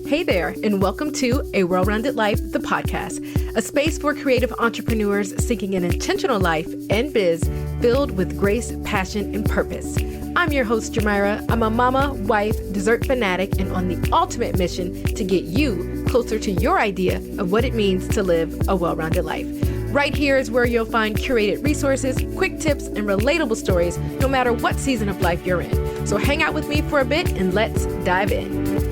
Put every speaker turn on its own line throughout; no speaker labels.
Hey there, and welcome to A Well-Rounded Life, the podcast, a space for creative entrepreneurs seeking an intentional life and biz filled with grace, passion, and purpose. I'm your host, Geomyra. I'm a mama, wife, dessert fanatic, and on the ultimate mission to get you closer to your idea of what it means to live a well-rounded life. Right here is where you'll find curated resources, quick tips, and relatable stories, no matter what season of life you're in. So hang out with me for a bit and let's dive in.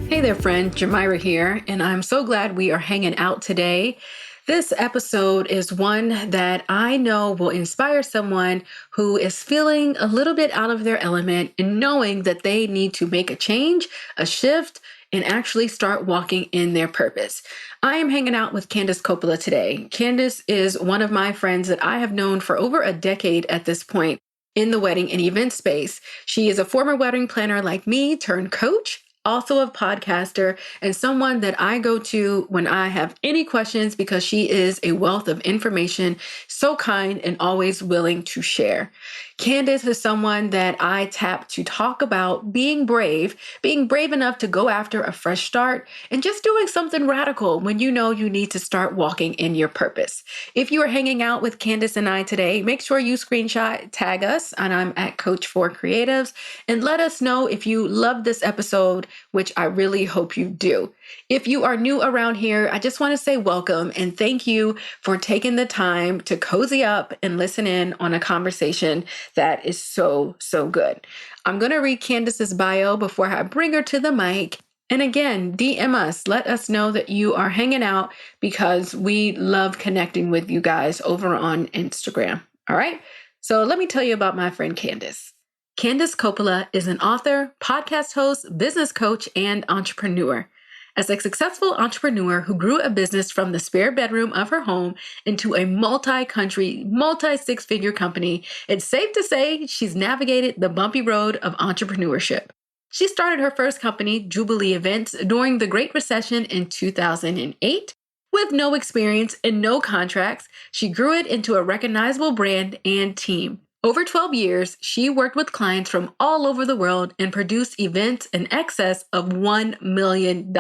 Hey there, friend. Geomyra here, and I'm so glad we are hanging out today. This episode is one that I know will inspire someone who is feeling a little bit out of their element and knowing that they need to make a change, a shift, and actually start walking in their purpose. I am hanging out with Candice Coppola today. Candice is one of my friends that I have known for over a decade at this point in the wedding and event space. She is a former wedding planner like me turned coach, also a podcaster, and someone that I go to when I have any questions because she is a wealth of information, so kind and always willing to share. Candice is someone that I tap to talk about being brave enough to go after a fresh start, and just doing something radical when you know you need to start walking in your purpose. If you are hanging out with Candice and I today, make sure you screenshot, tag us, and I'm at Coach for Creatives, and let us know if you love this episode, which I really hope you do. If you are new around here, I just want to say welcome and thank you for taking the time to cozy up and listen in on a conversation that is so good. I'm going to read Candice's bio before I bring her to the mic. And again, DM us. Let us know that you are hanging out because we love connecting with you guys over on Instagram. All right. So let me tell you about my friend Candice. Candice Coppola is an author, podcast host, business coach, and entrepreneur. As a successful entrepreneur who grew a business from the spare bedroom of her home into a multi-country, multi-six-figure company, it's safe to say she's navigated the bumpy road of entrepreneurship. She started her first company, Jubilee Events, during the Great Recession in 2008. With no experience and no contracts, she grew it into a recognizable brand and team. Over 12 years, she worked with clients from all over the world and produced events in excess of $1 million.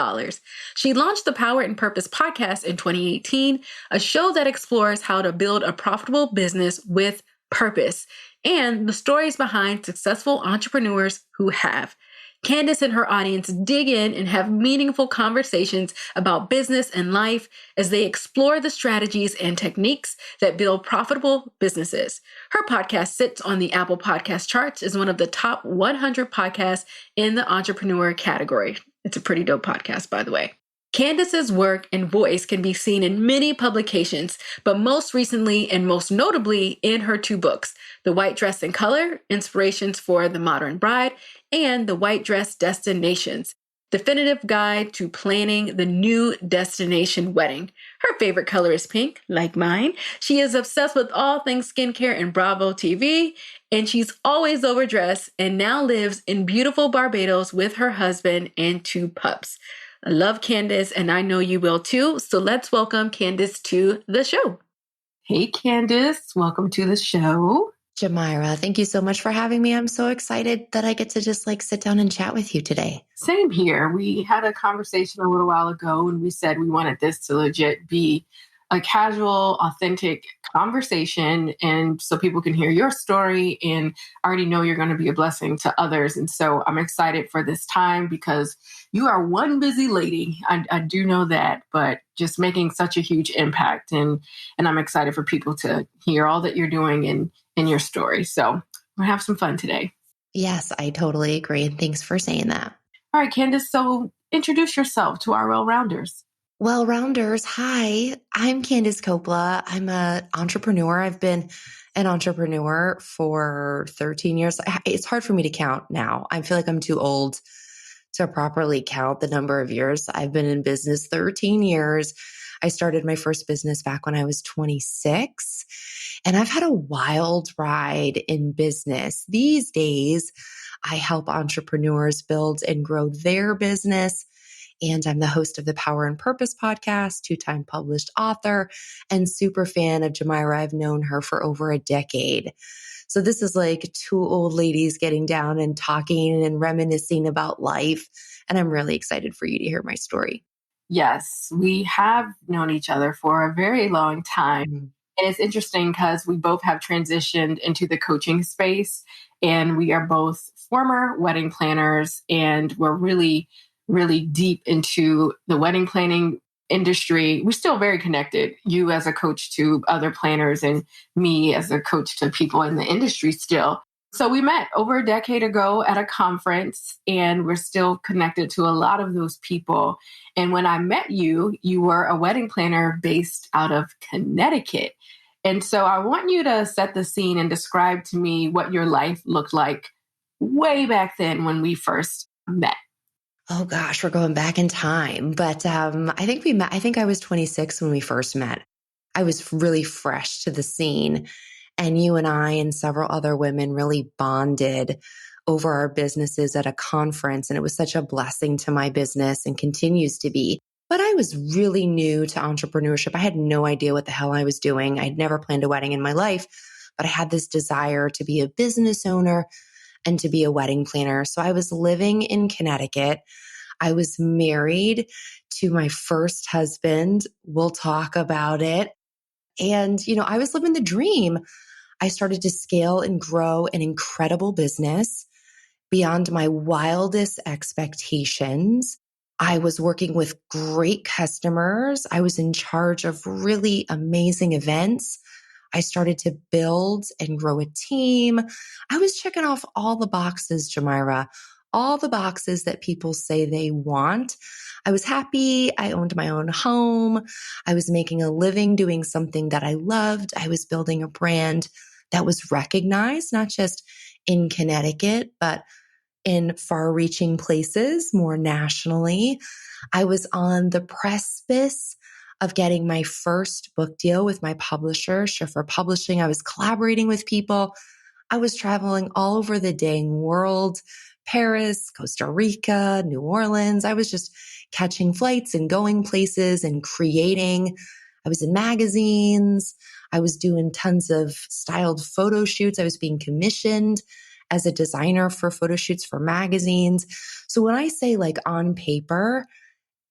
She launched the Power and Purpose podcast in 2018, a show that explores how to build a profitable business with purpose and the stories behind successful entrepreneurs who have. Candice and her audience dig in and have meaningful conversations about business and life as they explore the strategies and techniques that build profitable businesses. Her podcast sits on the Apple Podcast charts as one of the top 100 podcasts in the entrepreneur category. It's a pretty dope podcast, by the way. Candice's work and voice can be seen in many publications, but most recently and most notably in her two books, The White Dress in Color, Inspirations for the Modern Bride, and The White Dress Destinations, Definitive Guide to Planning the New Destination Wedding. Her favorite color is pink, like mine. She is obsessed with all things skincare and Bravo TV, and she's always overdressed and now lives in beautiful Barbados with her husband and two pups. I love Candice, and I know you will too. So let's welcome Candice to the show. Hey, Candice, welcome to the show.
Geomyra, thank you so much for having me. I'm so excited that I get to just sit down and chat with you today.
Same here. We had a conversation a little while ago, and we said we wanted this to legit be a casual, authentic conversation, and so people can hear your story and already know you're going to be a blessing to others. And so I'm excited for this time because you are one busy lady. I do know that, but just making such a huge impact. And I'm excited for people to hear all that you're doing in your story. So we're going to have some fun today.
Yes, I totally agree. And thanks for saying that.
All right, Candice, so introduce yourself to our well-rounders.
Well-rounders, hi, I'm Candice Coppola. I'm an entrepreneur. I've been an entrepreneur for 13 years. It's hard for me to count now. I feel like I'm too old to properly count the number of years. I've been in business 13 years. I started my first business back when I was 26, and I've had a wild ride in business. These days, I help entrepreneurs build and grow their business. And I'm the host of the Power and Purpose podcast, 2-time published author, and super fan of Geomyra. I've known her for over a decade. So this is like two old ladies getting down and talking and reminiscing about life. And I'm really excited for you to hear my story.
Yes, we have known each other for a very long time.
Mhm.
And it's interesting because we both have transitioned into the coaching space, and we are both former wedding planners, and we're really, really deep into the wedding planning industry. We're still very connected, you as a coach to other planners, and me as a coach to people in the industry still. So we met over a decade ago at a conference, and we're still connected to a lot of those people. And when I met you, you were a wedding planner based out of Connecticut. And so I want you to set the scene and describe to me what your life looked like way back then when we first met.
Oh gosh, we're going back in time. But I think we met, I think I was 26 when we first met. I was really fresh to the scene. And you and I and several other women really bonded over our businesses at a conference. And it was such a blessing to my business and continues to be. But I was really new to entrepreneurship. I had no idea what the hell I was doing. I'd never planned a wedding in my life, but I had this desire to be a business owner and to be a wedding planner. So I was living in Connecticut. I was married to my first husband. We'll talk about it. And, I was living the dream. I started to scale and grow an incredible business beyond my wildest expectations. I was working with great customers. I was in charge of really amazing events. I started to build and grow a team. I was checking off all the boxes, Geomyra, all the boxes that people say they want. I was happy. I owned my own home. I was making a living doing something that I loved. I was building a brand that was recognized, not just in Connecticut, but in far reaching places more nationally. I was on the precipice of getting my first book deal with my publisher, Schiffer Publishing. I was collaborating with people. I was traveling all over the dang world, Paris, Costa Rica, New Orleans. I was just catching flights and going places and creating. I was in magazines. I was doing tons of styled photo shoots. I was being commissioned as a designer for photo shoots for magazines. So when I say like on paper,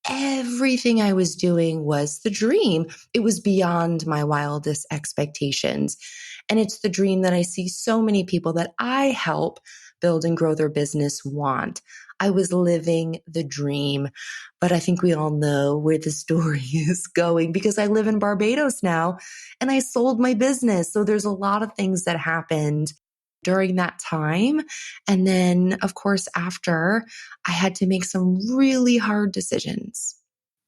everything I was doing was the dream. It was beyond my wildest expectations. And it's the dream that I see so many people that I help build and grow their business want. I was living the dream, but I think we all know where the story is going because I live in Barbados now and I sold my business. So there's a lot of things that happened during that time. And then, of course, after I had to make some really hard decisions.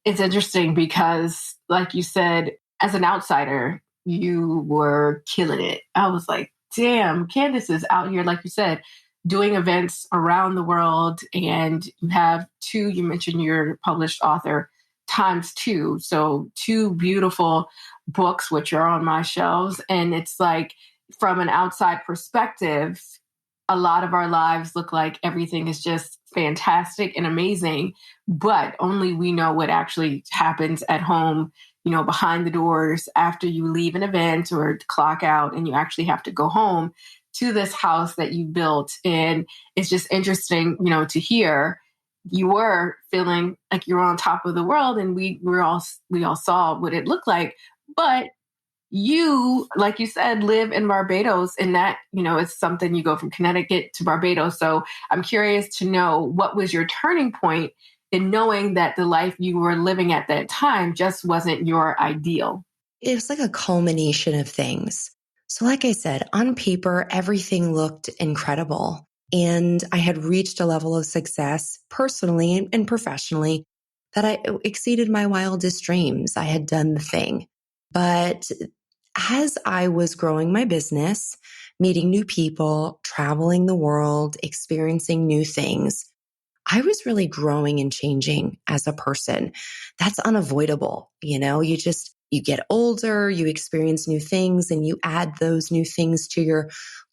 It's interesting because, like you said, as an outsider, you were killing it. I was like, damn, Candice is out here, like you said, doing events around the world. And you have two, you mentioned you're a published author times two. So two beautiful books, which are on my shelves. And it's like, from an outside perspective, a lot of our lives look like everything is just fantastic and amazing, but only we know what actually happens at home, behind the doors after you leave an event or clock out and you actually have to go home to this house that you built. And it's just interesting, to hear you were feeling like you're on top of the world, and we all saw what it looked like. But you, like you said, live in Barbados, and that, is something. You go from Connecticut to Barbados. So I'm curious to know, what was your turning point in knowing that the life you were living at that time just wasn't your ideal?
It was like a culmination of things. So like I said, on paper, everything looked incredible. And I had reached a level of success personally and professionally that I exceeded my wildest dreams. I had done the thing. But as I was growing my business, meeting new people, traveling the world, experiencing new things, I was really growing and changing as a person. That's unavoidable. You get older, you experience new things, and you add those new things to your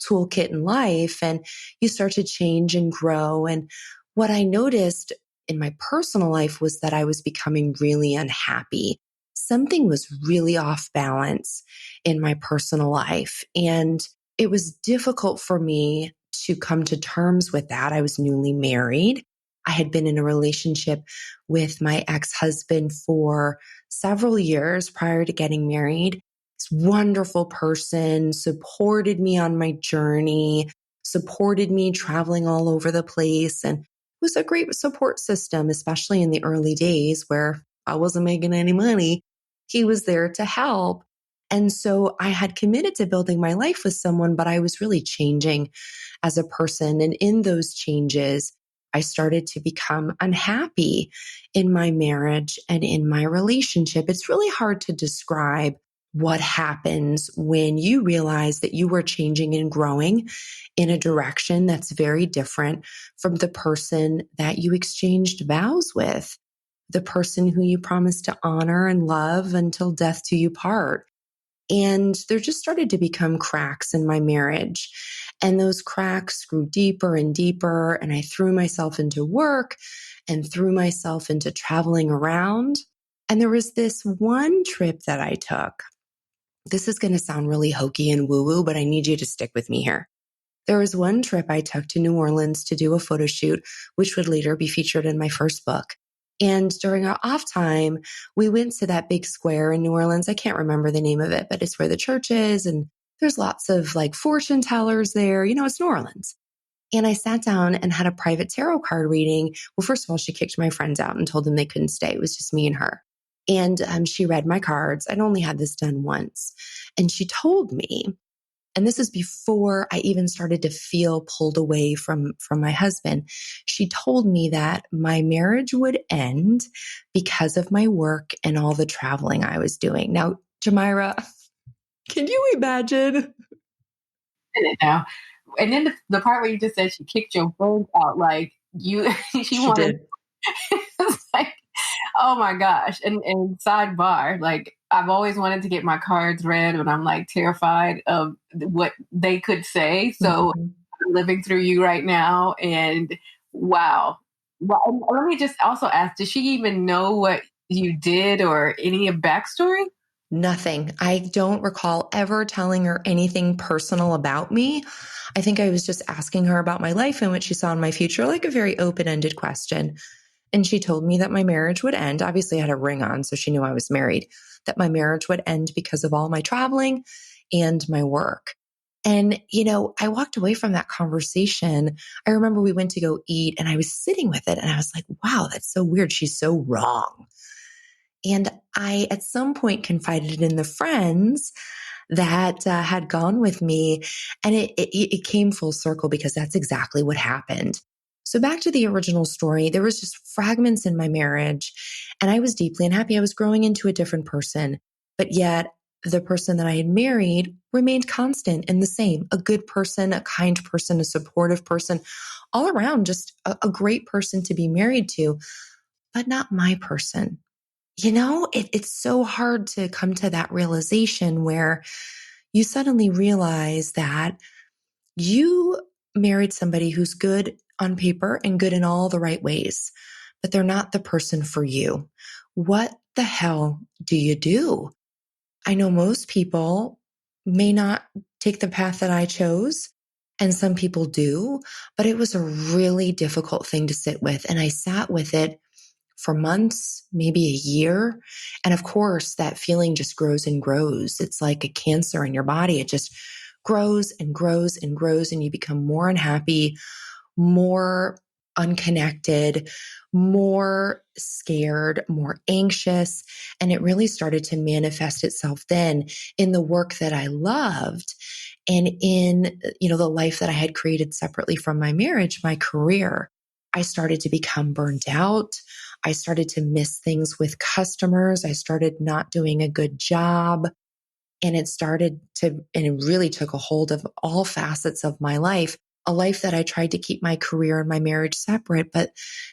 toolkit in life, and you start to change and grow. And what I noticed in my personal life was that I was becoming really unhappy. Something was really off balance in my personal life. And it was difficult for me to come to terms with that. I was newly married. I had been in a relationship with my ex-husband for several years prior to getting married. This wonderful person supported me on my journey, supported me traveling all over the place, and was a great support system, especially in the early days where I wasn't making any money. He was there to help. And so I had committed to building my life with someone, but I was really changing as a person. And in those changes, I started to become unhappy in my marriage and in my relationship. It's really hard to describe what happens when you realize that you are changing and growing in a direction that's very different from the person that you exchanged vows with, the person who you promised to honor and love until death do you part. And there just started to become cracks in my marriage. And those cracks grew deeper and deeper. And I threw myself into work and threw myself into traveling around. And there was this one trip that I took. This is going to sound really hokey and woo-woo, but I need you to stick with me here. There was one trip I took to New Orleans to do a photo shoot, which would later be featured in my first book. And during our off time, we went to that big square in New Orleans. I can't remember the name of it, but it's where the church is. And there's lots of like fortune tellers there. You know, it's New Orleans. And I sat down and had a private tarot card reading. Well, first of all, she kicked my friends out and told them they couldn't stay. It was just me and her. And she read my cards. I'd only had this done once. And she told me, and this is before I even started to feel pulled away from my husband. She told me that my marriage would end because of my work and all the traveling I was doing. Now, Geomyra, can you imagine?
Now, and then the part where you just said she kicked your friends out, like you, she wanted.
Did.
It's like, oh my gosh! And sidebar, like I've always wanted to get my cards read, but I'm like terrified of what they could say. So I'm living through you right now, and wow. Well, and let me just also ask: did she even know what you did or any backstory?
Nothing. I don't recall ever telling her anything personal about me. I think I was just asking her about my life and what she saw in my future, like a very open-ended question. And she told me that my marriage would end. Obviously, I had a ring on, so she knew I was married, that my marriage would end because of all my traveling and my work. And, you know, I walked away from that conversation. I remember we went to go eat and I was sitting with it and I was like, wow, that's so weird. She's so wrong. And I, at some point, confided in the friends that had gone with me. And it came full circle because that's exactly what happened. So back to the original story, there was just fragments in my marriage and I was deeply unhappy. I was growing into a different person, but yet the person that I had married remained constant and the same, a good person, a kind person, a supportive person, all around, just a great person to be married to, but not my person. You know, it's so hard to come to that realization where you suddenly realize that you married somebody who's good on paper and good in all the right ways, but they're not the person for you. What the hell do you do? I know most people may not take the path that I chose, and some people do, but it was a really difficult thing to sit with. And I sat with it for months, maybe a year. And of course, that feeling just grows and grows. It's like a cancer in your body. It just grows and grows and grows, and you become more unhappy, more unconnected, more scared, more anxious. And it really started to manifest itself then in the work that I loved and in, you know, the life that I had created separately from my marriage, my career. I started to become burnt out. I started to miss things with customers. I started not doing a good job. And it really took a hold of all facets of my life, a life that I tried to keep my career and my marriage separate, but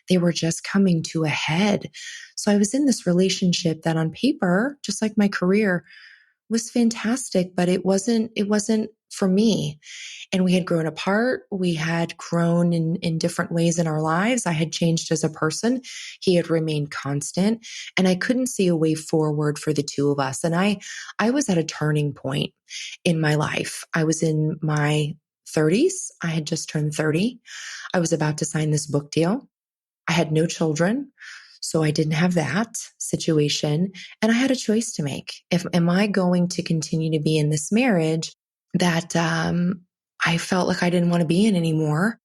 they were just coming to a head. So I was in this relationship that on paper, just like my career, was fantastic, but it wasn't for me. And we had grown apart. We had grown in different ways in our lives. I had changed as a person. He had remained constant, and I couldn't see a way forward for the two of us. And I was at a turning point in my life. I was in my 30s. I had just turned 30. I was about to sign this book deal. I had no children, so I didn't have that situation. And I had a choice to make. Am I going to continue to be in this marriage that I felt like I didn't want to be in anymore?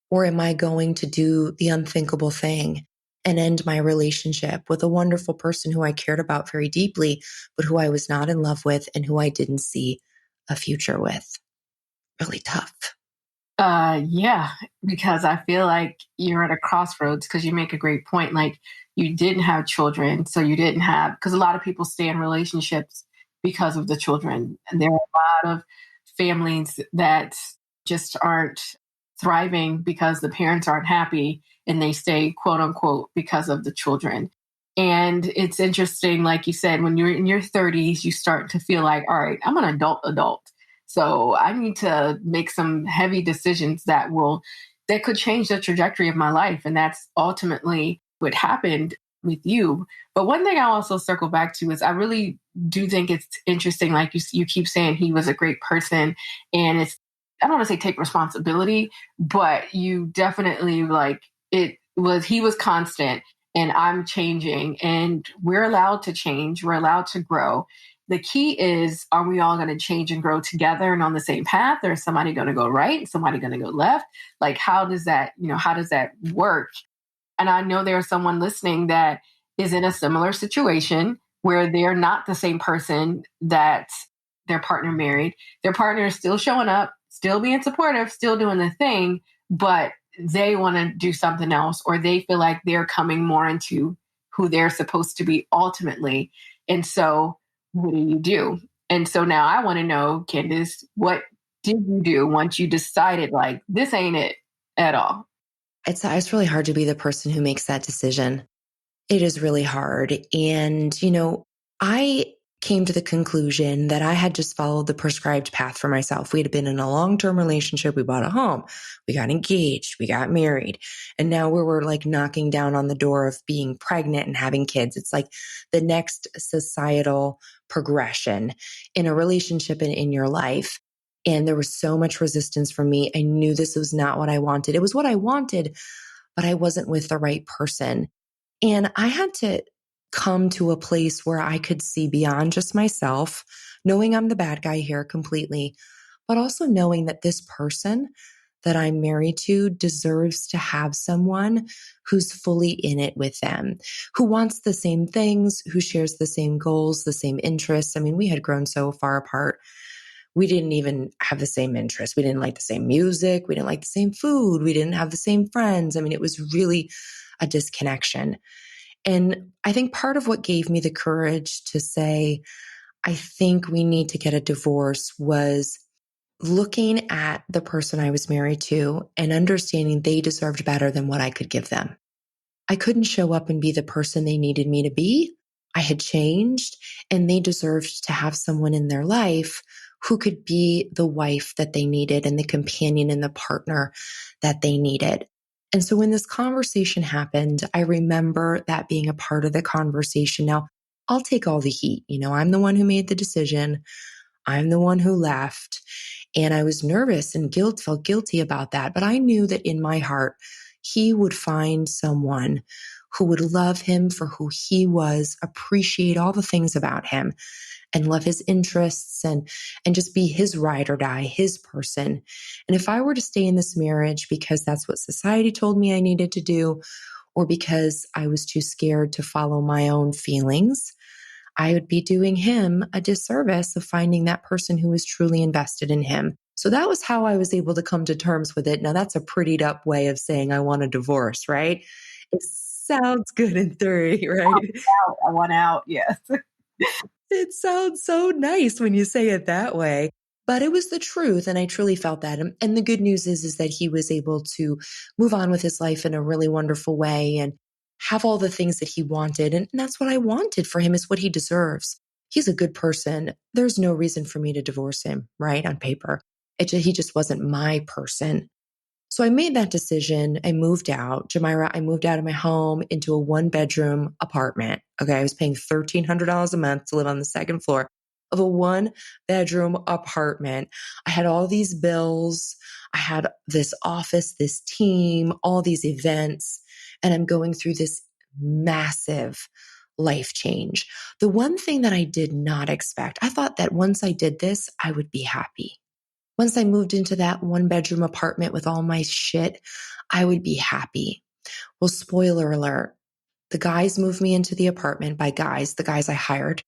Or am I going to do the unthinkable thing and end my relationship with a wonderful person who I cared about very deeply, but who I was not in love with and who I didn't see a future with? Really tough.
Yeah, because I feel like you're at a crossroads because you make a great point. Like you didn't have children, so you didn't have, because a lot of people stay in relationships because of the children. And there are a lot of families that just aren't thriving because the parents aren't happy and they stay, quote unquote, because of the children. And it's interesting, like you said, when you're in your 30s, you start to feel like, all right, I'm an adult. So I need to make some heavy decisions that could change the trajectory of my life. And that's ultimately what happened with you. But one thing I also circle back to is I really do think it's interesting. Like you keep saying he was a great person, and I don't want to say take responsibility, but you definitely he was constant and I'm changing, and we're allowed to change. We're allowed to grow. The key is, are we all going to change and grow together and on the same path? Or is somebody going to go right? Somebody going to go left? Like, how does that work? And I know there's someone listening that is in a similar situation where they're not the same person that their partner married. Their partner is still showing up, still being supportive, still doing the thing, but they want to do something else, or they feel like they're coming more into who they're supposed to be ultimately. And so what do you do? And so now I want to know, Candice, what did you do once you decided like this ain't it at all?
It's really hard to be the person who makes that decision. It is really hard. And, I came to the conclusion that I had just followed the prescribed path for myself. We had been in a long-term relationship. We bought a home. We got engaged. We got married. And now we were like knocking down on the door of being pregnant and having kids. It's like the next societal progression in a relationship and in your life. And there was so much resistance from me. I knew this was not what I wanted. It was what I wanted, but I wasn't with the right person. And I had to come to a place where I could see beyond just myself, knowing I'm the bad guy here completely, but also knowing that this person that I'm married to deserves to have someone who's fully in it with them, who wants the same things, who shares the same goals, the same interests. I mean, we had grown so far apart. We didn't even have the same interests. We didn't like the same music. We didn't like the same food. We didn't have the same friends. I mean, it was really a disconnection. And I think part of what gave me the courage to say, I think we need to get a divorce, was looking at the person I was married to and understanding they deserved better than what I could give them. I couldn't show up and be the person they needed me to be. I had changed, and they deserved to have someone in their life who could be the wife that they needed and the companion and the partner that they needed. And so when this conversation happened, I remember that being a part of the conversation. Now, I'll take all the heat. I'm the one who made the decision. I'm the one who left. And I was nervous and felt guilty about that. But I knew that in my heart, he would find someone who would love him for who he was, appreciate all the things about him, and love his interests and just be his ride or die, his person. And if I were to stay in this marriage because that's what society told me I needed to do, or because I was too scared to follow my own feelings, I would be doing him a disservice of finding that person who was truly invested in him. So that was how I was able to come to terms with it. Now that's a prettied up way of saying I want a divorce, right? It sounds good in theory, right?
I want out. Yes.
It sounds so nice when you say it that way, but it was the truth. And I truly felt that. And the good news is that he was able to move on with his life in a really wonderful way and have all the things that he wanted. And that's what I wanted for him, is what he deserves. He's a good person. There's no reason for me to divorce him, right? On paper. He just wasn't my person. So I made that decision. I moved out. Geomyra, I moved out of my home into a 1-bedroom apartment. Okay. I was paying $1,300 a month to live on the second floor of a 1-bedroom apartment. I had all these bills. I had this office, this team, all these events, and I'm going through this massive life change. The one thing that I did not expect, I thought that once I did this, I would be happy. Once I moved into that 1-bedroom apartment with all my shit, I would be happy. Well, spoiler alert, the guys moved me into the apartment. By guys, the guys I hired,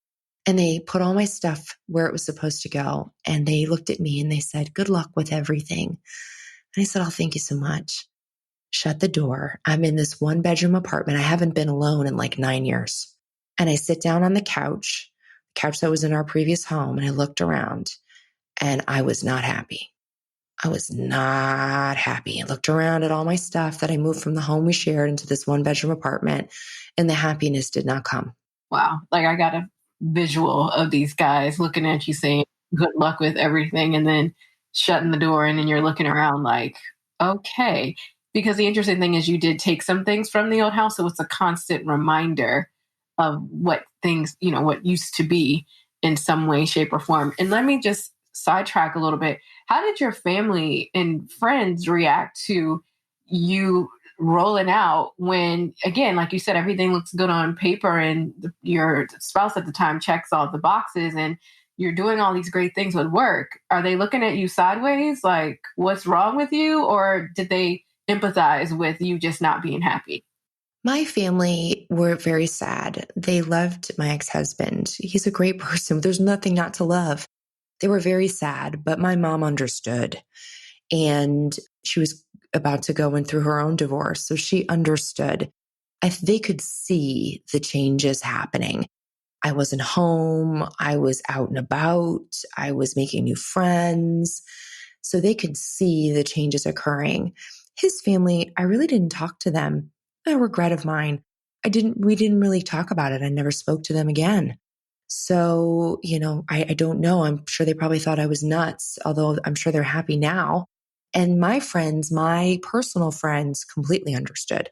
and they put all my stuff where it was supposed to go. And they looked at me and they said, good luck with everything. And I said, oh, thank you so much. Shut the door. I'm in this 1-bedroom apartment. I haven't been alone in like 9 years. And I sit down on the couch that was in our previous home, and I looked around. And I was not happy. I was not happy. I looked around at all my stuff that I moved from the home we shared into this 1-bedroom apartment, and the happiness did not come.
Wow. Like I got a visual of these guys looking at you saying, good luck with everything, and then shutting the door, and then you're looking around like, okay. Because the interesting thing is you did take some things from the old house. So it's a constant reminder of what things, what used to be in some way, shape, or form. And let me just sidetrack a little bit. How did your family and friends react to you rolling out when, again, like you said, everything looks good on paper and your spouse at the time checks all the boxes and you're doing all these great things with work? Are they looking at you sideways? Like, what's wrong with you? Or did they empathize with you just not being happy?
My family were very sad. They loved my ex-husband. He's a great person. There's nothing not to love. They were very sad, but my mom understood. And she was about to go in through her own divorce. So she understood. They could see the changes happening. I wasn't home. I was out and about. I was making new friends. So they could see the changes occurring. His family, I really didn't talk to them. A regret of mine. We didn't really talk about it. I never spoke to them again. So, I don't know. I'm sure they probably thought I was nuts, although I'm sure they're happy now. And my friends, my personal friends, completely understood.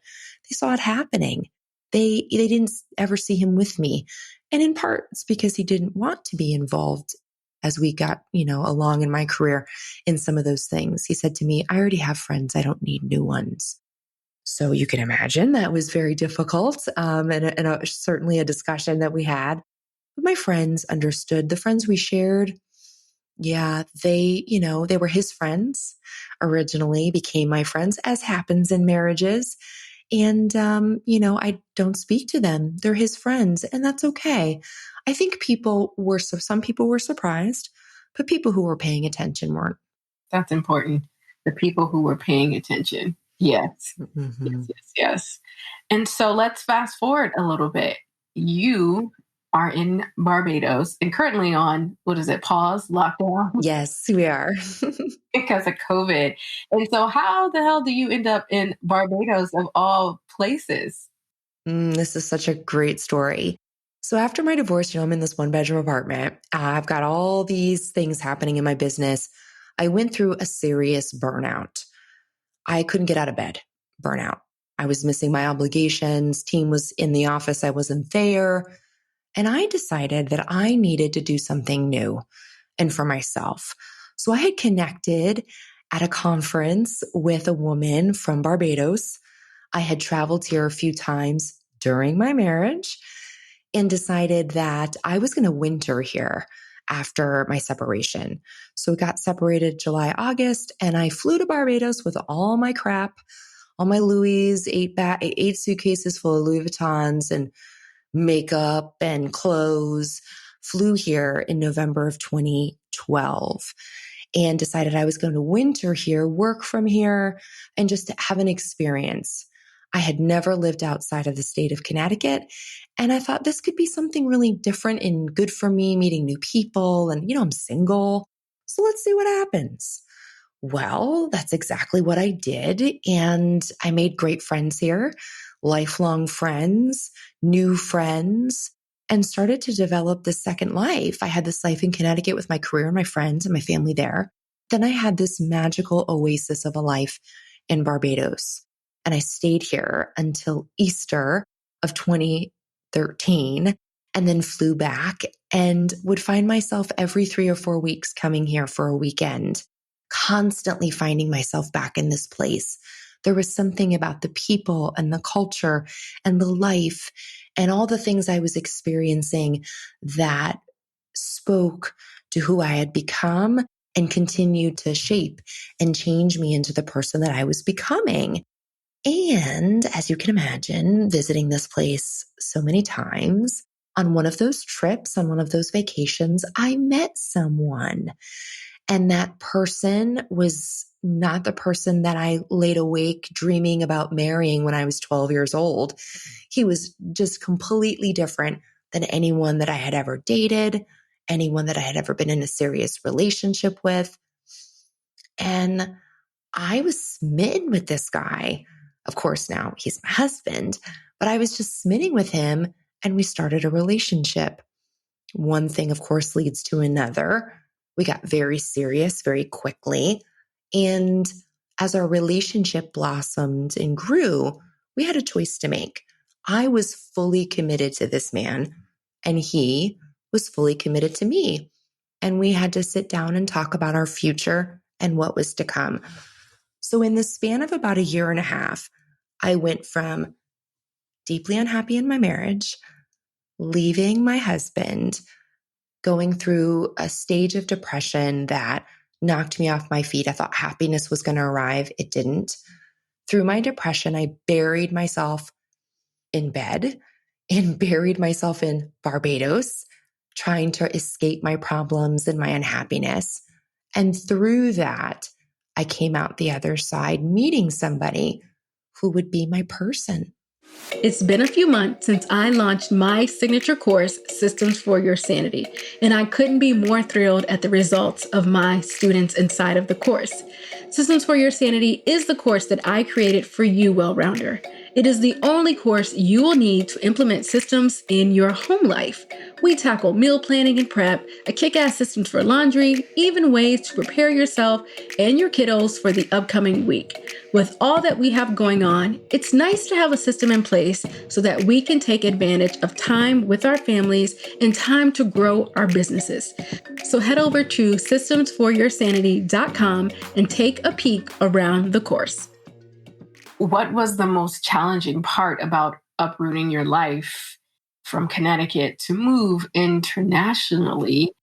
They saw it happening. They didn't ever see him with me. And in part, it's because he didn't want to be involved as we got, along in my career in some of those things. He said to me, I already have friends. I don't need new ones. So you can imagine that was very difficult, and certainly a discussion that we had. But my friends understood. The friends we shared, yeah, they were his friends originally, became my friends, as happens in marriages. And, I don't speak to them. They're his friends, and that's okay. I think some people were surprised, but people who were paying attention weren't.
That's important. The people who were paying attention. Yes.
Mm-hmm.
Yes. And so let's fast forward a little bit. You are in Barbados and currently on, pause, lockdown?
Yes, we are.
Because of COVID. And so how the hell do you end up in Barbados of all places?
This is such a great story. So after my divorce, I'm in this 1-bedroom apartment. I've got all these things happening in my business. I went through a serious burnout. I couldn't get out of bed. Burnout. I was missing my obligations. Team was in the office. I wasn't there. And I decided that I needed to do something new and for myself. So I had connected at a conference with a woman from Barbados. I had traveled here a few times during my marriage and decided that I was going to winter here after my separation. So we got separated July, August, and I flew to Barbados with all my crap, all my Louis, 8 suitcases full of Louis Vuittons and makeup and clothes, flew here in November of 2012 and decided I was going to winter here, work from here, and just have an experience. I had never lived outside of the state of Connecticut. And I thought this could be something really different and good for me, meeting new people. And, I'm single. So let's see what happens. Well, that's exactly what I did. And I made great friends here, lifelong friends, new friends, and started to develop this second life. I had this life in Connecticut with my career and my friends and my family there. Then I had this magical oasis of a life in Barbados. And I stayed here until Easter of 2013 and then flew back and would find myself every 3 or 4 weeks coming here for a weekend, constantly finding myself back in this place. There was something about the people and the culture and the life and all the things I was experiencing that spoke to who I had become and continued to shape and change me into the person that I was becoming. And as you can imagine, visiting this place so many times, on one of those trips, on one of those vacations, I met someone. And that person was not the person that I laid awake dreaming about marrying when I was 12 years old. He was just completely different than anyone that I had ever dated, anyone that I had ever been in a serious relationship with. And I was smitten with this guy. Of course, now he's my husband, but I was just smitten with him and we started a relationship. One thing, of course, leads to another. We got very serious very quickly. And as our relationship blossomed and grew, we had a choice to make. I was fully committed to this man and he was fully committed to me. And we had to sit down and talk about our future and what was to come. So in the span of about a year and a half, I went from deeply unhappy in my marriage, leaving my husband, going through a stage of depression that knocked me off my feet. I thought happiness was going to arrive. It didn't. Through my depression, I buried myself in bed and buried myself in Barbados, trying to escape my problems and my unhappiness. And through that, I came out the other side meeting somebody who would be my person.
It's been a few months since I launched my signature course, Systems for Your Sanity, and I couldn't be more thrilled at the results of my students inside of the course. Systems for Your Sanity is the course that I created for you, Well-Rounder. It is the only course you will need to implement systems in your home life. We tackle meal planning and prep, a kick-ass systems for laundry, even ways to prepare yourself and your kiddos for the upcoming week. With all that we have going on, it's nice to have a system in place so that we can take advantage of time with our families and time to grow our businesses. So head over to systemsforyoursanity.com and take a peek around the course.
What was the most challenging part about uprooting your life from Connecticut to move internationally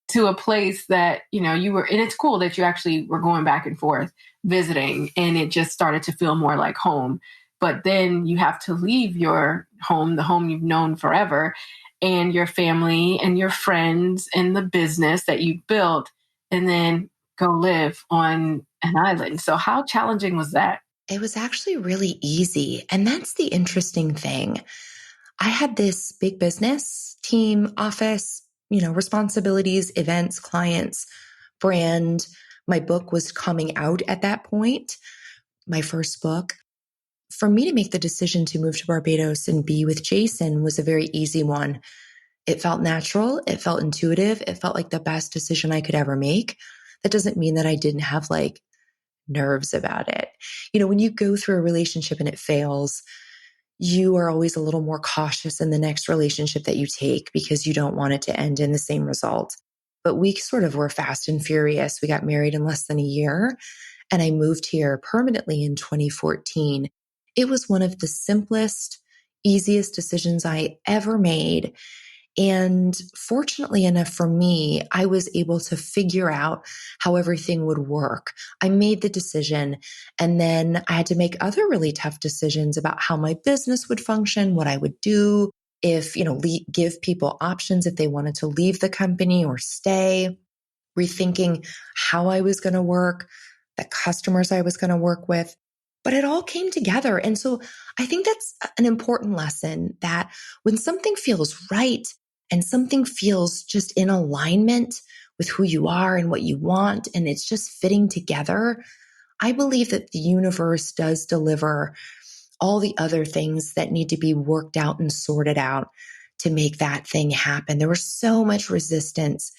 to a place that, you were, and it's cool that you actually were going back and forth visiting and it just started to feel more like home. But then you have to leave your home, the home you've known forever, and your family and your friends and the business that you built, and then go live on an island. So how challenging was that?
It was actually really easy. And that's the interesting thing. I had this big business, team, office, responsibilities, events, clients, brand. My book was coming out at that point, my first book. For me to make the decision to move to Barbados and be with Jason was a very easy one. It felt natural. It felt intuitive. It felt like the best decision I could ever make. That doesn't mean that I didn't have nerves about it. When you go through a relationship and it fails, you are always a little more cautious in the next relationship that you take because you don't want it to end in the same result. But we sort of were fast and furious. We got married in less than a year and I moved here permanently in 2014. It was one of the simplest, easiest decisions I ever made. And fortunately enough for me, I was able to figure out how everything would work. I made the decision and then I had to make other really tough decisions about how my business would function, what I would do, if, give people options if they wanted to leave the company or stay, rethinking how I was going to work, the customers I was going to work with. But it all came together. And so I think that's an important lesson that when something feels right, and something feels just in alignment with who you are and what you want, and it's just fitting together, I believe that the universe does deliver all the other things that need to be worked out and sorted out to make that thing happen. There was so much resistance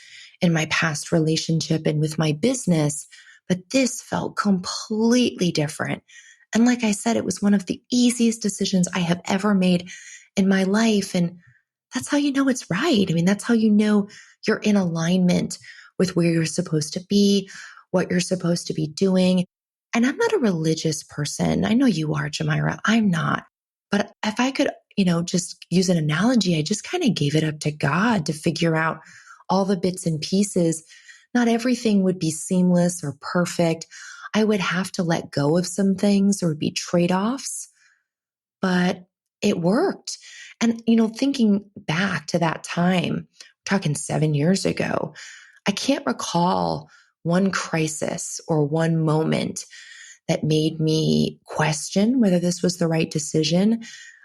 in my past relationship and with my business, but this felt completely different. And like I said, it was one of the easiest decisions I have ever made in my life. And that's how you know it's right. I mean, that's how you know you're in alignment with where you're supposed to be, what you're supposed to be doing. And I'm not a religious person. I know you are, Geomyra. I'm not. But if I could, just use an analogy, I just kind of gave it up to God to figure out all the bits and pieces. Not everything would be seamless or perfect. I would have to let go of some things. There would be trade-offs, but it worked. And, thinking back to that time, we're talking 7 years ago, I can't recall one crisis or one moment that made me question whether this was the right decision.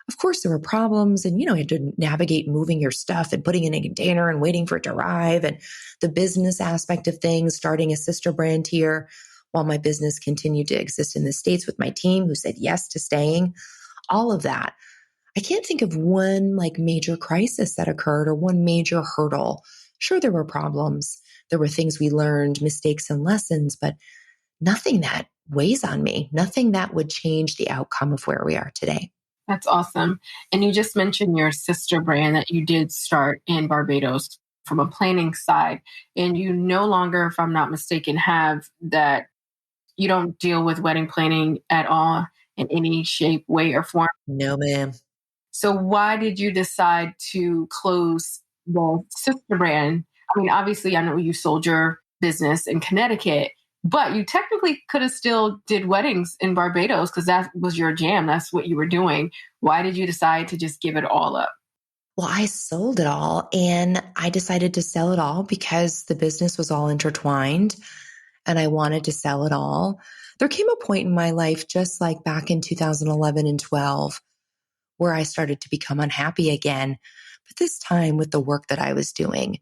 Of course, there were problems and, you had to navigate moving your stuff and putting it in a container and waiting for it to arrive, and the business aspect of things, starting a sister brand here while my business continued to exist in the States with my team who said yes to staying, all of that. I can't think of one major crisis that occurred or one major hurdle. Sure, there were problems. There were things we learned, mistakes and lessons, but nothing that weighs on me, nothing that would change the outcome of where we are today.
That's awesome. And you just mentioned your sister brand that you did start in Barbados from a planning side. And you no longer, if I'm not mistaken, have that, you don't deal with wedding planning at all in any shape, way, or form.
No, ma'am.
So why did you decide to close the sister brand? I mean, obviously, I know you sold your business in Connecticut, but you technically could have still did weddings in Barbados because that was your jam. That's what you were doing. Why did you decide to just give it all up?
Well, I sold it all and I decided to sell it all because the business was all intertwined and I wanted to sell it all. There came a point in my life, just like back in 2011 and 12, where I started to become unhappy again, but this time with the work that I was doing.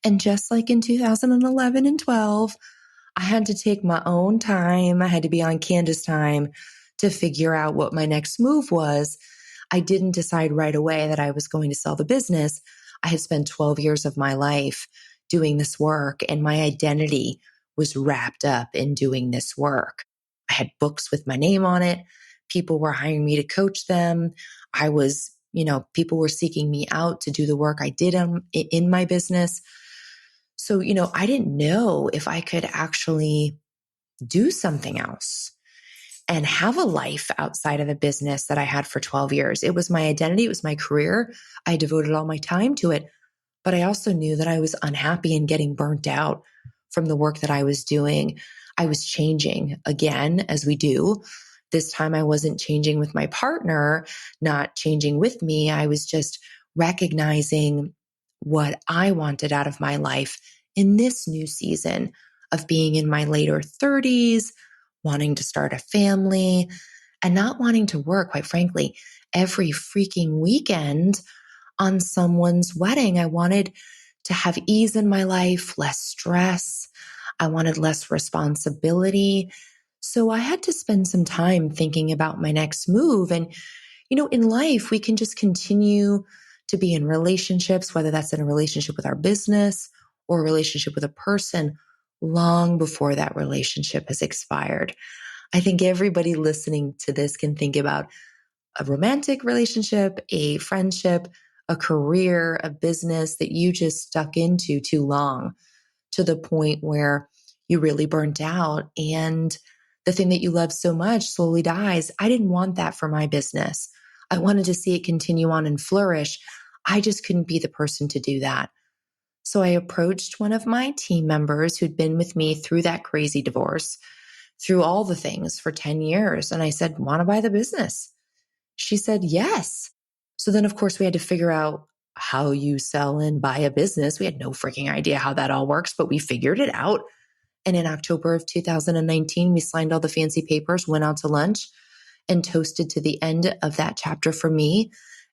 And just like in 2011 and 12, I had to take my own time. I had to be on Candice time to figure out what my next move was. I didn't decide right away that I was going to sell the business. I had spent 12 years of my life doing this work, and my identity was wrapped up in doing this work. I had books with my name on it. People were hiring me to coach them. People were seeking me out to do the work I did in my business. So, I didn't know if I could actually do something else and have a life outside of the business that I had for 12 years. It was my identity. It was my career. I devoted all my time to it. But I also knew that I was unhappy and getting burnt out from the work that I was doing. I was changing again, as we do. This time I wasn't changing with my partner, not changing with me. I was just recognizing what I wanted out of my life in this new season of being in my later 30s, wanting to start a family, and not wanting to work, quite frankly, every freaking weekend on someone's wedding. I wanted to have ease in my life, less stress. I wanted less responsibility. So I had to spend some time thinking about my next move. And, in life, we can just continue to be in relationships, whether that's in a relationship with our business or a relationship with a person, long before that relationship has expired. I think everybody listening to this can think about a romantic relationship, a friendship, a career, a business that you just stuck into too long to the point where you really burnt out and the thing that you love so much slowly dies. I didn't want that for my business. I wanted to see it continue on and flourish. I just couldn't be the person to do that. So I approached one of my team members who'd been with me through that crazy divorce, through all the things for 10 years. And I said, want to buy the business? She said, yes. So then, of course, we had to figure out how you sell and buy a business. We had no freaking idea how that all works, but we figured it out. And in October of 2019, we signed all the fancy papers, went out to lunch, and toasted to the end of that chapter for me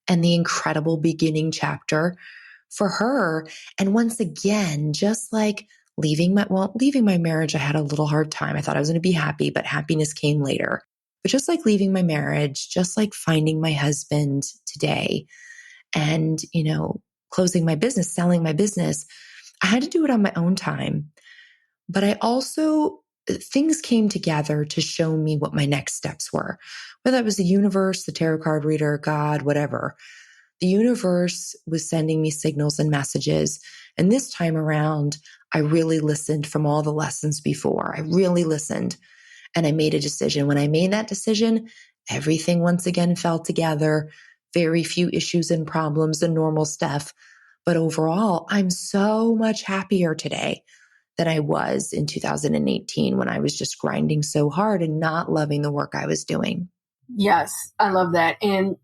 and the incredible beginning chapter for her. And once again, just like leaving my marriage, I had a little hard time. I thought I was going to be happy, but happiness came later. But just like leaving my marriage, just like finding my husband today and, closing my business, selling my business, I had to do it on my own time, but things came together to show me what my next steps were, whether it was the universe, the tarot card reader, God, whatever. The universe was sending me signals and messages. And this time around, I really listened from all the lessons before. I really listened and I made a decision. When I made that decision, everything once again fell together. Very few issues and problems, the normal stuff. But overall, I'm so much happier today than I was in 2018 when I was just grinding so hard and not loving the work I was doing.
Yes, I love that. And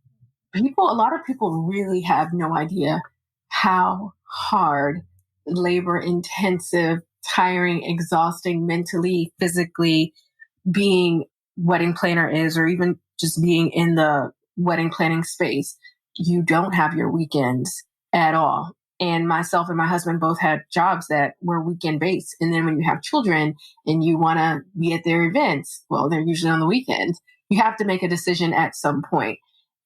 a lot of people really have no idea how hard, labor intensive, tiring, exhausting mentally, physically being wedding planner is, or even just being in the wedding planning space. You don't have your weekends at all. And myself and my husband both had jobs that were weekend based. And then when you have children and you want to be at their events, well, they're usually on the weekends. You have to make a decision at some point.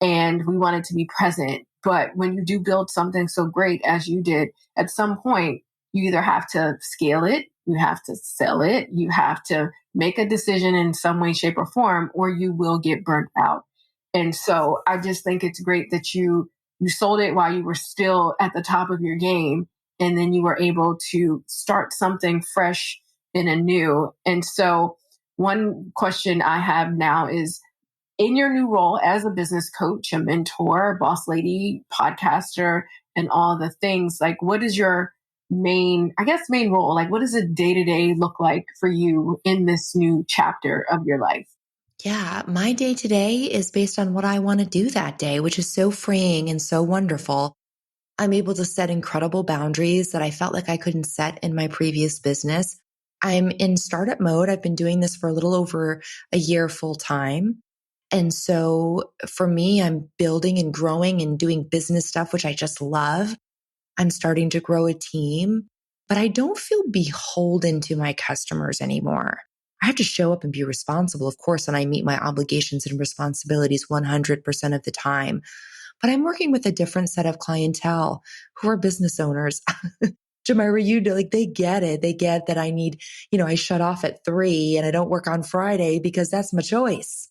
And we wanted to be present. But when you do build something so great as you did, at some point, you either have to scale it, you have to sell it, you have to make a decision in some way, shape, or form, or you will get burnt out. And so I just think it's great that you sold it while you were still at the top of your game, and then you were able to start something fresh and anew. And so one question I have now is, in your new role as a business coach, a mentor, boss lady, podcaster, and all the things, like what is your main role? Like what does a day-to-day look like for you in this new chapter of your life?
Yeah, my day to day is based on what I want to do that day, which is so freeing and so wonderful. I'm able to set incredible boundaries that I felt like I couldn't set in my previous business. I'm in startup mode. I've been doing this for a little over a year full time. And so for me, I'm building and growing and doing business stuff, which I just love. I'm starting to grow a team, but I don't feel beholden to my customers anymore. I have to show up and be responsible, of course, and I meet my obligations and responsibilities 100% of the time. But I'm working with a different set of clientele who are business owners. Geomyra, they get it. They get that I need, I shut off at 3 and I don't work on Friday because that's my choice.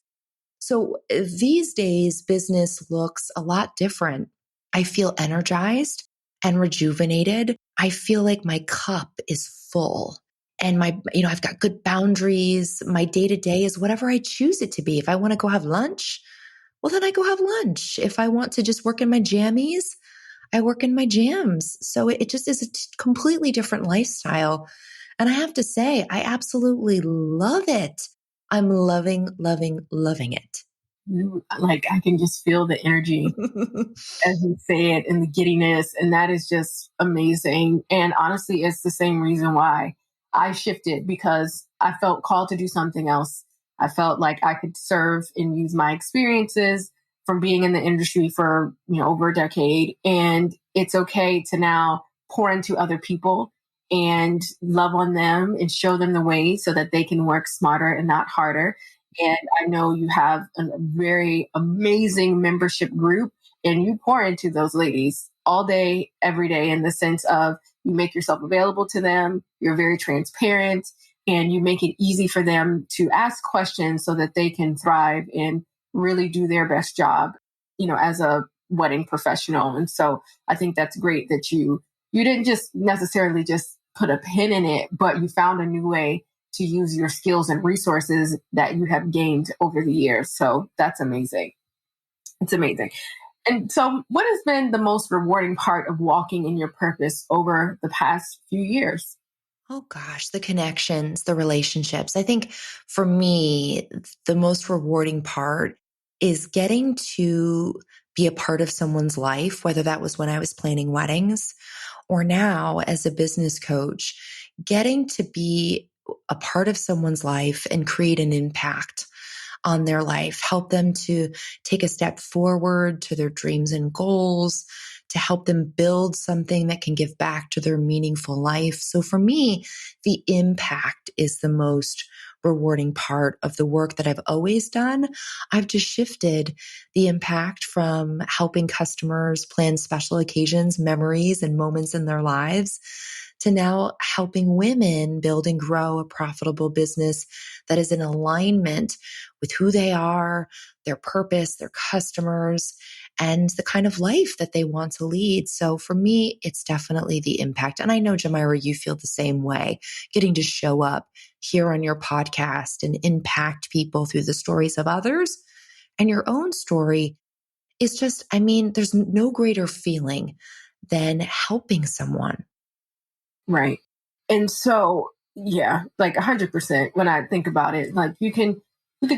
So these days, business looks a lot different. I feel energized and rejuvenated. I feel like my cup is full and I've got good boundaries. My day to day is whatever I choose it to be. If I want to go have lunch, well, then I go have lunch. If I want to just work in my jammies, I work in my jams. So it just is a completely different lifestyle. And I have to say, I absolutely love it. I'm loving, loving, loving it.
I can just feel the energy as you say it and the giddiness. And that is just amazing. And honestly, it's the same reason why I shifted, because I felt called to do something else. I felt like I could serve and use my experiences from being in the industry for, over a decade. And it's okay to now pour into other people and love on them and show them the way so that they can work smarter and not harder. And I know you have a very amazing membership group, and you pour into those ladies all day, every day, in the sense of you make yourself available to them. You're very transparent and you make it easy for them to ask questions so that they can thrive and really do their best job, as a wedding professional. And so I think that's great that you didn't just necessarily just put a pin in it, but you found a new way to use your skills and resources that you have gained over the years. So that's amazing. It's amazing. And so what has been the most rewarding part of walking in your purpose over the past few years?
Oh gosh, the connections, the relationships. I think for me, the most rewarding part is getting to be a part of someone's life, whether that was when I was planning weddings or now as a business coach, getting to be a part of someone's life and create an impact on their life, help them to take a step forward to their dreams and goals, to help them build something that can give back to their meaningful life. So for me, the impact is the most rewarding part of the work that I've always done. I've just shifted the impact from helping customers plan special occasions, memories, and moments in their lives to now helping women build and grow a profitable business that is in alignment with who they are, their purpose, their customers, and the kind of life that they want to lead. So for me, it's definitely the impact. And I know, Geomyra, you feel the same way, getting to show up here on your podcast and impact people through the stories of others and your own story is just, I mean, there's no greater feeling than helping someone.
Right. And so, yeah, like 100% when I think about it, like we can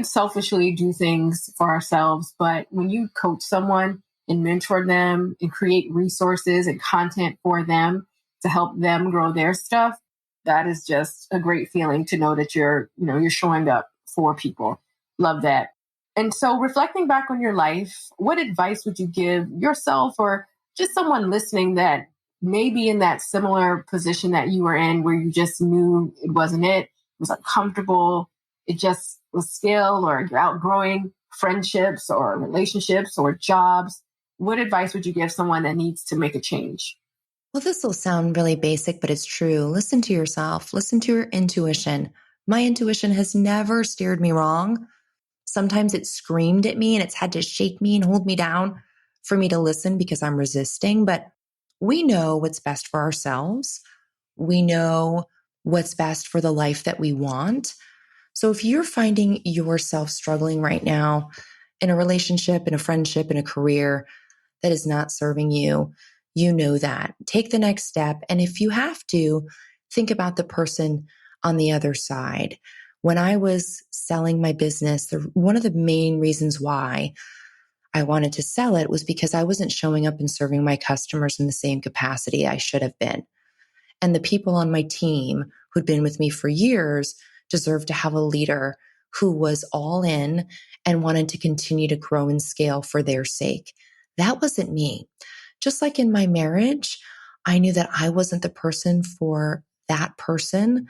selfishly do things for ourselves, but when you coach someone and mentor them and create resources and content for them to help them grow their stuff, that is just a great feeling to know that you're showing up for people. Love that. And so reflecting back on your life, what advice would you give yourself or just someone listening that maybe in that similar position that you were in where you just knew it wasn't it was uncomfortable, it just was skill, or you're outgrowing friendships or relationships or jobs? What advice would you give someone that needs to make a change?
Well, this will sound really basic, but it's true. Listen to yourself, listen to your intuition. My intuition has never steered me wrong. Sometimes it screamed at me and it's had to shake me and hold me down for me to listen because I'm resisting. But we know what's best for ourselves. We know what's best for the life that we want. So if you're finding yourself struggling right now in a relationship, in a friendship, in a career that is not serving you, you know that. Take the next step. And if you have to, think about the person on the other side. When I was selling my business, one of the main reasons why I wanted to sell it was because I wasn't showing up and serving my customers in the same capacity I should have been. And the people on my team who'd been with me for years deserved to have a leader who was all in and wanted to continue to grow and scale for their sake. That wasn't me. Just like in my marriage, I knew that I wasn't the person for that person.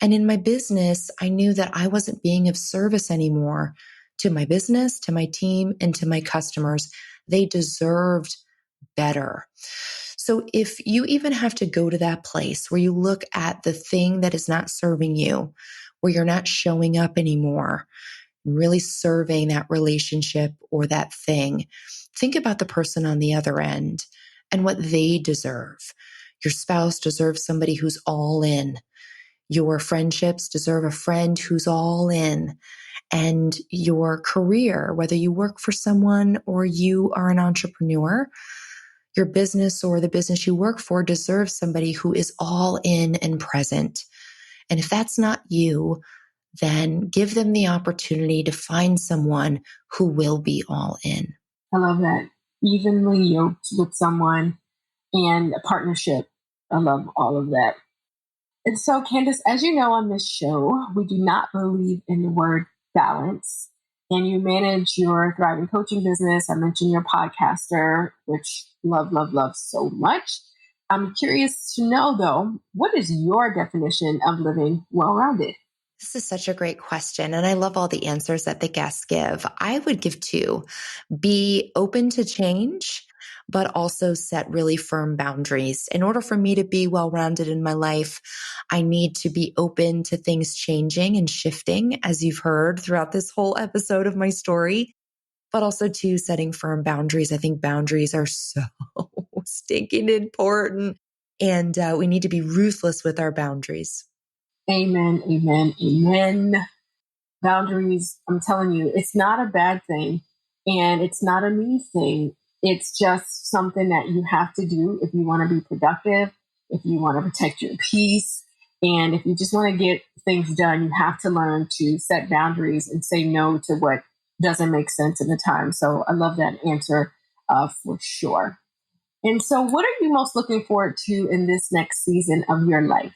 And in my business, I knew that I wasn't being of service anymore to my business, to my team, and to my customers. They deserved better. So if you even have to go to that place where you look at the thing that is not serving you, where you're not showing up anymore, really serving that relationship or that thing, think about the person on the other end and what they deserve. Your spouse deserves somebody who's all in. Your friendships deserve a friend who's all in. And your career, whether you work for someone or you are an entrepreneur, your business or the business you work for deserves somebody who is all in and present. And if that's not you, then give them the opportunity to find someone who will be all in.
I love that. Evenly yoked with someone and a partnership. I love all of that. And so, Candice, as you know on this show, we do not believe in the word balance. And you manage your thriving coaching business. I mentioned your podcaster, which love so much. I'm curious to know, though, what is your definition of living well-rounded?
This is such a great question. And I love all the answers that the guests give. I would give two: be open to change, but also set really firm boundaries. In order for me to be well-rounded in my life, I need to be open to things changing and shifting, as you've heard throughout this whole episode of my story, but also to setting firm boundaries. I think boundaries are so stinking important, and we need to be ruthless with our boundaries.
Amen, amen, amen. Boundaries, I'm telling you, it's not a bad thing and it's not a me thing. It's just something that you have to do if you want to be productive, if you want to protect your peace, and if you just want to get things done. You have to learn to set boundaries and say no to what doesn't make sense at the time. So I love that answer for sure. And so, what are you most looking forward to in this next season of your life?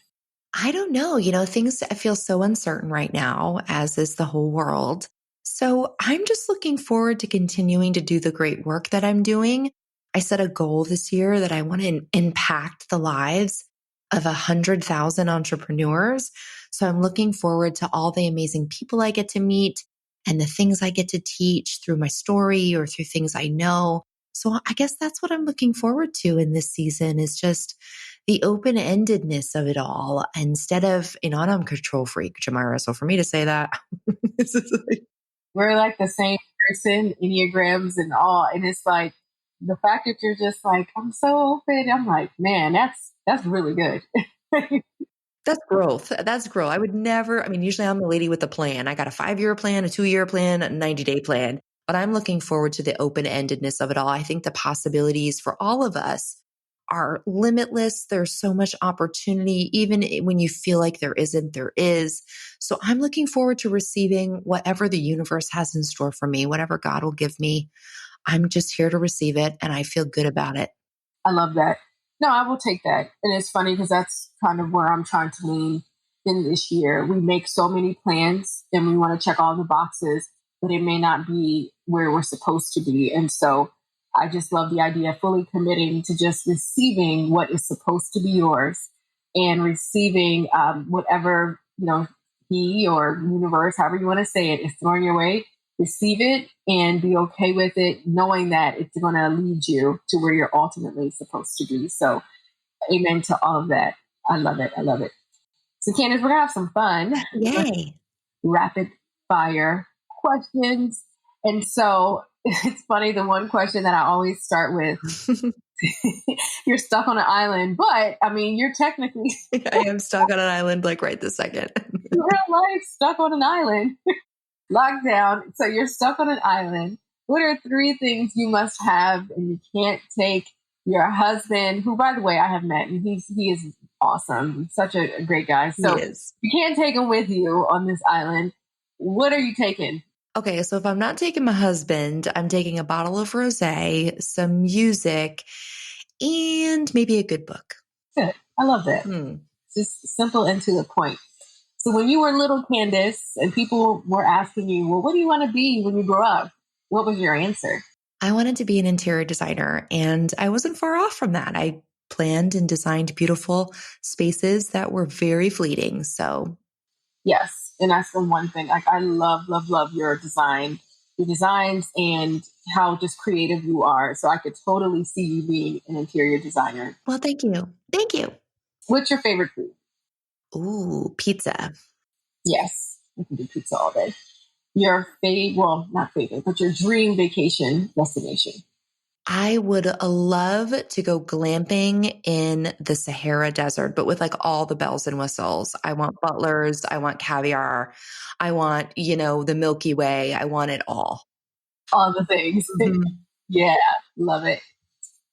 I don't know. Things feel so uncertain right now, as is the whole world. So I'm just looking forward to continuing to do the great work that I'm doing. I set a goal this year that I want to impact the lives of 100,000 entrepreneurs. So I'm looking forward to all the amazing people I get to meet and the things I get to teach through my story or through things I know. So I guess that's what I'm looking forward to in this season, is just the open-endedness of it all instead of, and I'm a control freak, Geomyra. So for me to say that, this is like,
We're like the same person, Enneagrams and all. And it's like the fact that you're just like, I'm so open. I'm like, man, that's really good.
that's growth. That's growth. I would never, usually I'm a lady with a plan. I got a 5-year plan, a 2-year plan, a 90-day plan, but I'm looking forward to the open-endedness of it all. I think the possibilities for all of us are limitless. There's so much opportunity. Even when you feel like there isn't, there is. So I'm looking forward to receiving whatever the universe has in store for me, whatever God will give me. I'm just here to receive it, and I feel good about it.
I love that. No, I will take that. And it's funny because that's kind of where I'm trying to lean in this year. We make so many plans and we want to check all the boxes, but it may not be where we're supposed to be. And so I just love the idea of fully committing to just receiving what is supposed to be yours and receiving whatever, he or universe, however you want to say it, is throwing your way. Receive it and be okay with it, knowing that it's going to lead you to where you're ultimately supposed to be. So, amen to all of that. I love it. I love it. So, Candice, we're going to have some fun.
Yay.
Rapid fire questions. And so, it's funny, the one question that I always start with, you're stuck on an island, but you're technically
I am stuck on an island like right this second.
real life stuck on an island. Lockdown. So you're stuck on an island. What are 3 things you must have and you can't take your husband, who, by the way, I have met, and he is awesome. He's such a great guy. So you can't take him with you on this island. What are you taking?
Okay, so if I'm not taking my husband, I'm taking a bottle of rosé, some music, and maybe a good book.
Good. I love that. Just simple and to the point. So when you were little, Candice, and people were asking you, well, what do you want to be when you grow up? What was your answer?
I wanted to be an interior designer, and I wasn't far off from that. I planned and designed beautiful spaces that were very fleeting. So,
yes. And that's the one thing. Like, I love, love, love your designs and how just creative you are. So I could totally see you being an interior designer.
Well, thank you. Thank you.
What's your favorite food?
Ooh, pizza.
Yes, we can do pizza all day. Your not favorite, but your dream vacation destination?
I would love to go glamping in the Sahara Desert, but with like all the bells and whistles. I want butlers. I want caviar. I want, the Milky Way. I want it all.
All the things. Mm-hmm. Yeah, love it.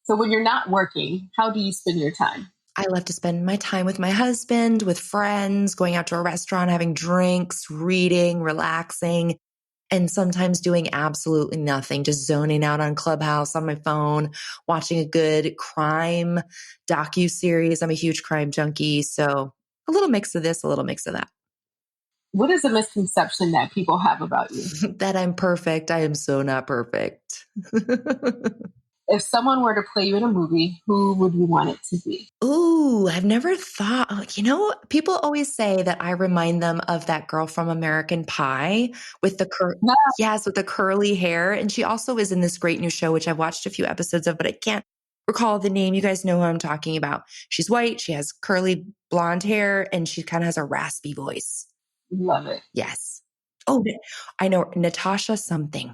So when you're not working, how do you spend your time?
I love to spend my time with my husband, with friends, going out to a restaurant, having drinks, reading, relaxing, and sometimes doing absolutely nothing, just zoning out on Clubhouse on my phone, watching a good crime docuseries. I'm a huge crime junkie. So a little mix of this, a little mix of that.
What is a misconception that people have about you?
That I'm perfect. I am so not perfect.
If someone were to play you in a movie, who would you want it to be?
Ooh, I've never thought, people always say that I remind them of that girl from American Pie with the with the curly hair. And she also is in this great new show, which I've watched a few episodes of, but I can't recall the name. You guys know who I'm talking about. She's white. She has curly blonde hair and she kind of has a raspy voice.
Love it.
Yes. Oh, I know. Natasha something.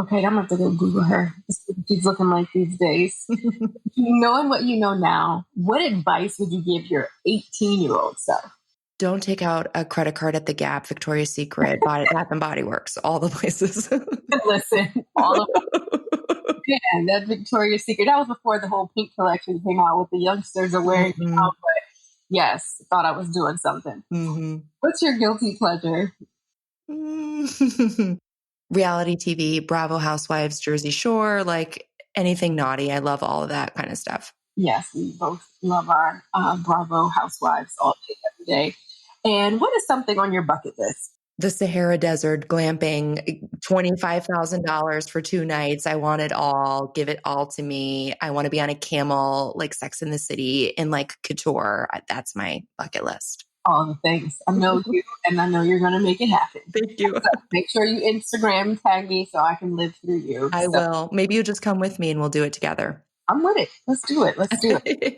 Okay, I'm going to have to go Google her. She's looking like these days. Knowing what you know now, what advice would you give your 18-year-old self?
Don't take out a credit card at the Gap, Victoria's Secret, Bath and Body Works, all the places.
Listen, all of them. Yeah, that Victoria's Secret. That was before the whole pink collection came out, what the youngsters are wearing now. But yes, thought I was doing something. Mm-hmm. What's your guilty pleasure?
Reality TV, Bravo Housewives, Jersey Shore, like anything naughty. I love all of that kind of stuff.
Yes, we both love our Bravo Housewives all day, every day. And what is something on your bucket list?
The Sahara Desert, glamping, $25,000 for 2 nights. I want it all. Give it all to me. I want to be on a camel, like Sex in the City, and like couture. That's my bucket list.
All the things. I know you, and I know you're going to make it happen.
Thank you.
So make sure you Instagram tag me so I can live through you.
I will. Maybe you just come with me and we'll do it together.
I'm with it. Let's do it. Let's do it.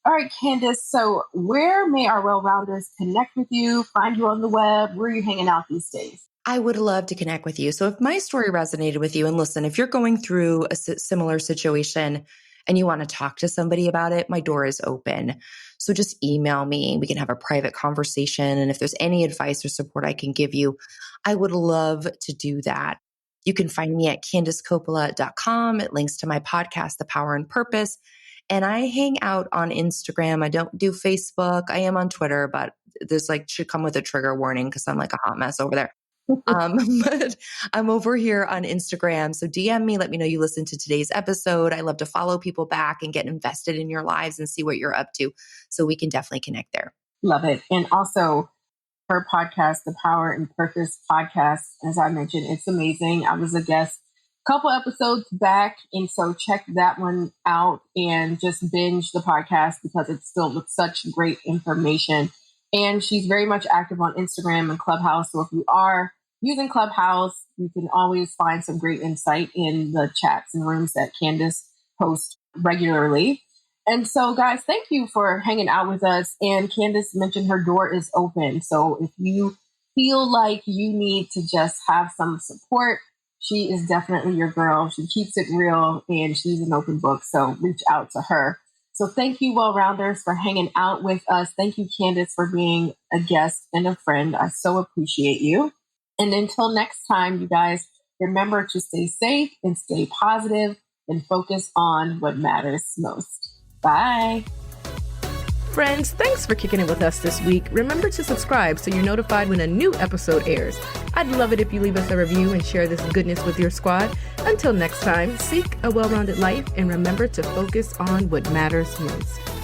All right, Candice. So where may our well-rounders connect with you, find you on the web? Where are you hanging out these days?
I would love to connect with you. So if my story resonated with you, and listen, if you're going through a similar situation and you want to talk to somebody about it, my door is open. So just email me. We can have a private conversation. And if there's any advice or support I can give you, I would love to do that. You can find me at CandiceCoppola.com. It links to my podcast, The Power and Purpose. And I hang out on Instagram. I don't do Facebook. I am on Twitter, but there's should come with a trigger warning because I'm like a hot mess over there. But I'm over here on Instagram. So DM me, let me know you listened to today's episode. I love to follow people back and get invested in your lives and see what you're up to. So we can definitely connect there.
Love it. And also her podcast, The Power and Purpose podcast, as I mentioned, it's amazing. I was a guest a couple episodes back. And so check that one out and just binge the podcast because it's filled with such great information. And she's very much active on Instagram and Clubhouse. So if you are using Clubhouse, you can always find some great insight in the chats and rooms that Candice posts regularly. And so, guys, thank you for hanging out with us. And Candice mentioned her door is open. So if you feel like you need to just have some support, she is definitely your girl. She keeps it real and she's an open book. So reach out to her. So thank you, well-rounders, for hanging out with us. Thank you, Candice, for being a guest and a friend. I so appreciate you. And until next time, you guys, remember to stay safe and stay positive and focus on what matters most. Bye.
Friends, thanks for kicking it with us this week. Remember to subscribe so you're notified when a new episode airs. I'd love it if you leave us a review and share this goodness with your squad. Until next time, seek a well-rounded life and remember to focus on what matters most.